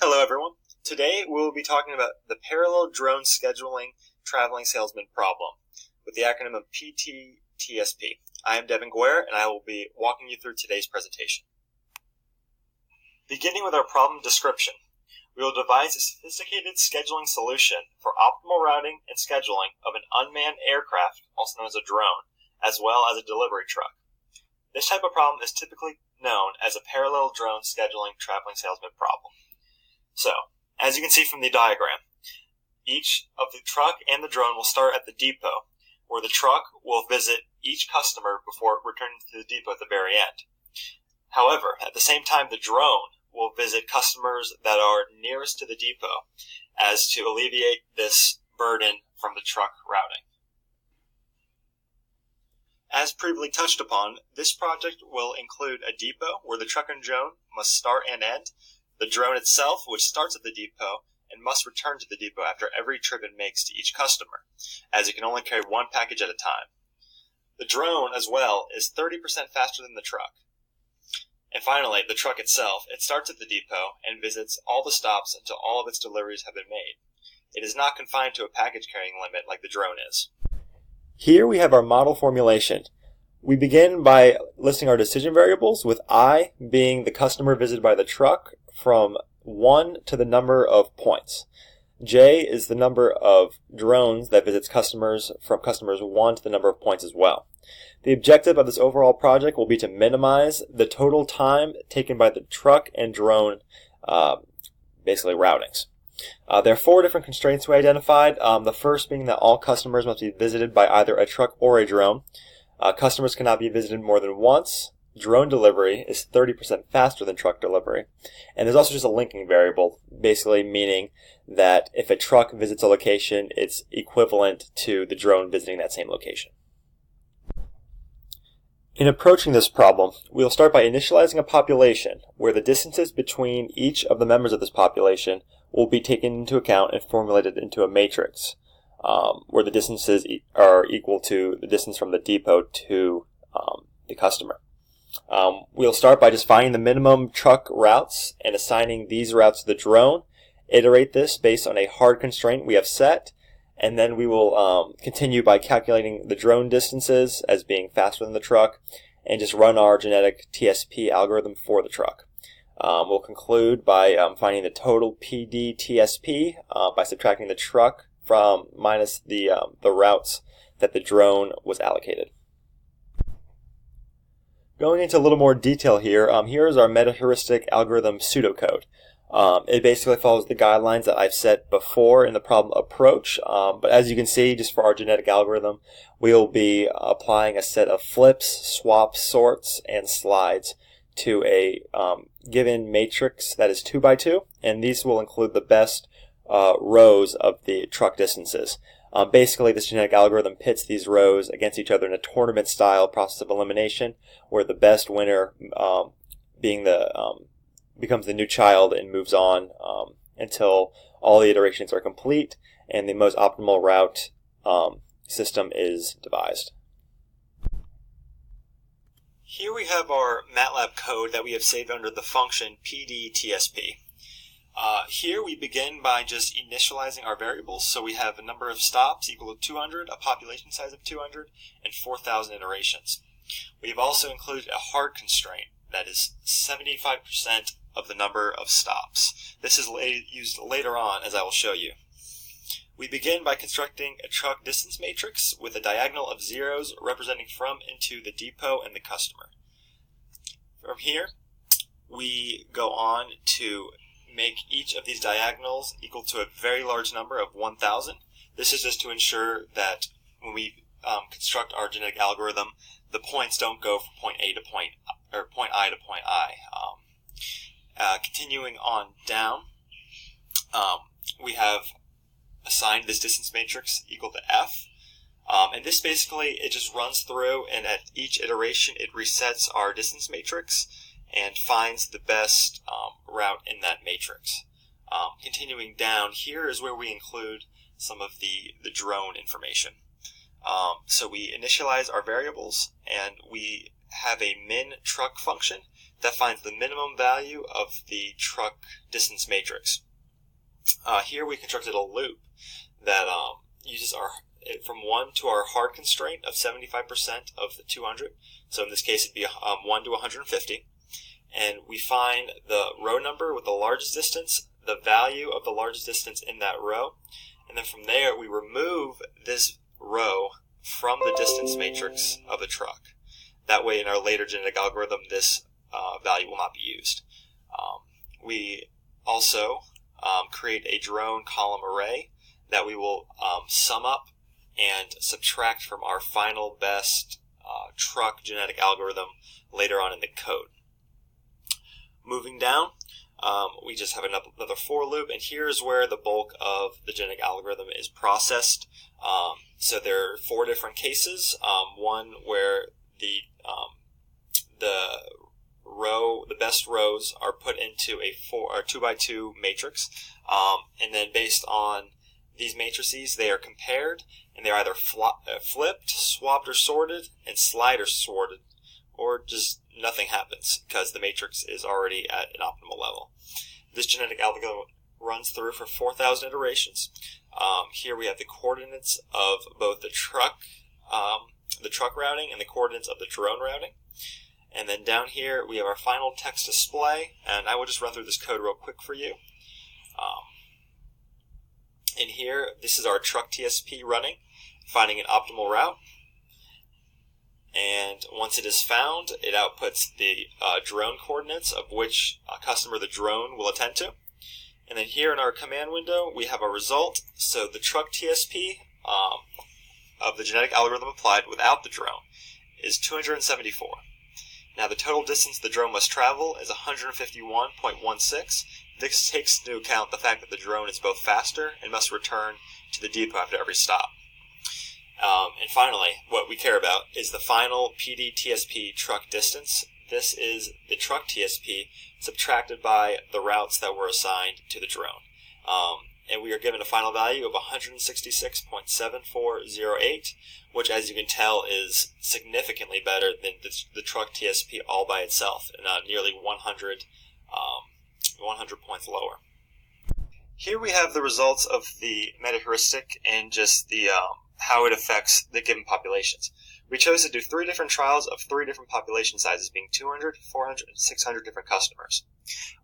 Hello everyone. Today we will be talking about the parallel drone scheduling traveling salesman problem with the acronym of PDTSP. I am Devin Guerre and I will be walking you through today's presentation. Beginning with our problem description, we will devise a sophisticated scheduling solution for optimal routing and scheduling of an unmanned aircraft, also known as a drone, as well as a delivery truck. This type of problem is typically known as a parallel drone scheduling traveling salesman problem. So, as you can see from the diagram, each of the truck and the drone will start at the depot, where the truck will visit each customer before returning to the depot at the very end. However, at the same time, the drone will visit customers that are nearest to the depot as to alleviate this burden from the truck routing. As previously touched upon, this project will include a depot where the truck and drone must start and end, the drone itself, which starts at the depot and must return to the depot after every trip it makes to each customer, as it can only carry one package at a time. The drone, as well, is 30% faster than the truck. And finally, the truck itself, it starts at the depot and visits all the stops until all of its deliveries have been made. It is not confined to a package carrying limit like the drone is. Here we have our model formulation. We begin by listing our decision variables, with I being the customer visited by the truck from 1 to the number of points. J is the number of drones that visits customers from customers 1 to the number of points as well. The objective of this overall project will be to minimize the total time taken by the truck and drone, basically routings. There are 4 different constraints we identified. The first being that all customers must be visited by either a truck or a drone. Customers cannot be visited more than once. Drone delivery is 30% faster than truck delivery. And there's also just a linking variable, basically meaning that if a truck visits a location, it's equivalent to the drone visiting that same location. In approaching this problem, we'll start by initializing a population where the distances between each of the members of this population will be taken into account and formulated into a matrix, where the distances are equal to the distance from the depot to the customer. We'll start by just finding the minimum truck routes and assigning these routes to the drone, iterate this based on a hard constraint we have set, and then we will continue by calculating the drone distances as being faster than the truck, and just run our genetic TSP algorithm for the truck. We'll conclude by finding the total PDTSP by subtracting the truck from minus the routes that the drone was allocated. Going into a little more detail here, here is our metaheuristic algorithm pseudocode. It basically follows the guidelines that I've set before in the problem approach, but as you can see, just for our genetic algorithm, we'll be applying a set of flips, swaps, sorts, and slides to a given matrix that is 2 by 2, and these will include the best rows of the truck distances. Basically, this genetic algorithm pits these rows against each other in a tournament-style process of elimination, where the best winner becomes the new child and moves on until all the iterations are complete and the most optimal route system is devised. Here we have our MATLAB code that we have saved under the function PDTSP. Here we begin by just initializing our variables. So we have a number of stops equal to 200, a population size of 200, and 4,000 iterations. We've also included a hard constraint that is 75% of the number of stops. This is used later on, as I will show you. We begin by constructing a truck distance matrix with a diagonal of zeros representing from and to the depot and the customer. From here, we go on to make each of these diagonals equal to a very large number of 1,000. This is just to ensure that when we construct our genetic algorithm, the points don't go from point A to point I to point I. Continuing on down, we have assigned this distance matrix equal to F. And this basically, it just runs through, and at each iteration it resets our distance matrix and finds the best route in that matrix. Continuing down, here is where we include some of the drone information. So we initialize our variables, and we have a min truck function that finds the minimum value of the truck distance matrix. Here we constructed a loop that uses from 1 to our hard constraint of 75% of the 200. So in this case, it'd be 1 to 150. And we find the row number with the largest distance, the value of the largest distance in that row, and then from there we remove this row from the distance matrix of the truck. That way in our later genetic algorithm this value will not be used. We also create a drone column array that we will sum up and subtract from our final best truck genetic algorithm later on in the code. Moving down, we just have another for loop, and here's where the bulk of the genetic algorithm is processed. So there are 4 different cases. One where the best rows are put into a 2x2 matrix, and then based on these matrices, they are compared, and they're either flipped, swapped, or sorted, and slide or sorted, or just nothing happens because the matrix is already at an optimal level. This genetic algorithm runs through for 4,000 iterations. Here we have the coordinates of both the truck routing and the coordinates of the drone routing. And then down here we have our final text display, and I will just run through this code real quick for you. In here, this is our truck TSP running, finding an optimal route. And once it is found, it outputs the drone coordinates of which customer the drone will attend to. And then here in our command window, we have a result. So the truck TSP of the genetic algorithm applied without the drone is 274. Now the total distance the drone must travel is 151.16. This takes into account the fact that the drone is both faster and must return to the depot after every stop. And finally, what we care about is the final PDTSP truck distance. This is the truck TSP subtracted by the routes that were assigned to the drone. And we are given a final value of 166.7408, which, as you can tell, is significantly better than the truck TSP all by itself, and nearly 100 points lower. Here we have the results of the metaheuristic and just the how it affects the given populations. We chose to do 3 different trials of 3 different population sizes, being 200, 400, and 600 different customers.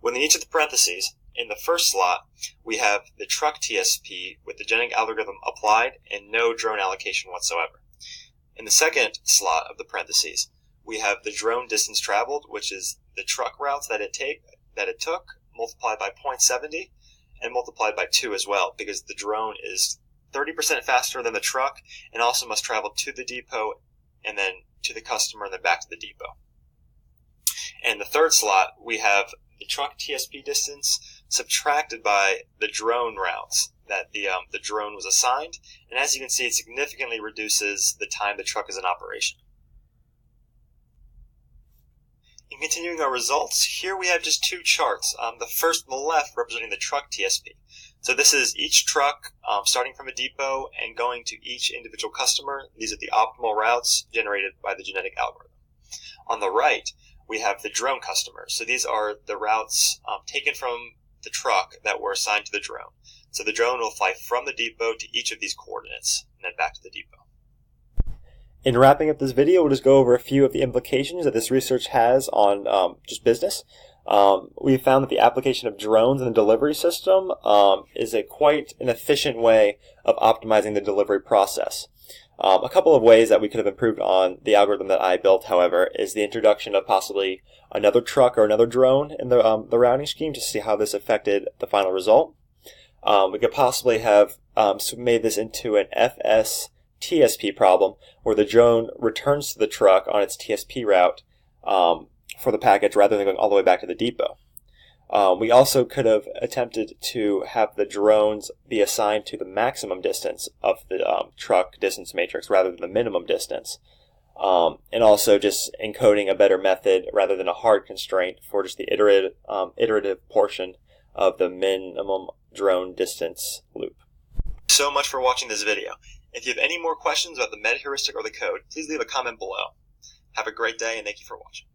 Within each of the parentheses, in the first slot, we have the truck TSP with the genetic algorithm applied and no drone allocation whatsoever. In the second slot of the parentheses, we have the drone distance traveled, which is the truck routes that it took, multiplied by 0.70, and multiplied by 2 as well, because the drone is 30% faster than the truck and also must travel to the depot and then to the customer and then back to the depot. And the third slot, we have the truck TSP distance subtracted by the drone routes that the drone was assigned, and as you can see, it significantly reduces the time the truck is in operation. In continuing our results, here we have just 2 charts. The first on the left representing the truck TSP. So this is each truck starting from a depot and going to each individual customer. These are the optimal routes generated by the genetic algorithm. On the right, we have the drone customers. So these are the routes taken from the truck that were assigned to the drone. So the drone will fly from the depot to each of these coordinates and then back to the depot. In wrapping up this video, we'll just go over a few of the implications that this research has on just business. We found that the application of drones in the delivery system is quite an efficient way of optimizing the delivery process. A couple of ways that we could have improved on the algorithm that I built, however, is the introduction of possibly another truck or another drone in the routing scheme to see how this affected the final result. We could possibly have made this into an FS-TSP problem where the drone returns to the truck on its TSP route for the package rather than going all the way back to the depot. We also could have attempted to have the drones be assigned to the maximum distance of the truck distance matrix rather than the minimum distance. And also just encoding a better method rather than a hard constraint for just the iterative portion of the minimum drone distance loop. So much for watching this video. If you have any more questions about the metaheuristic or the code, please leave a comment below. Have a great day and thank you for watching.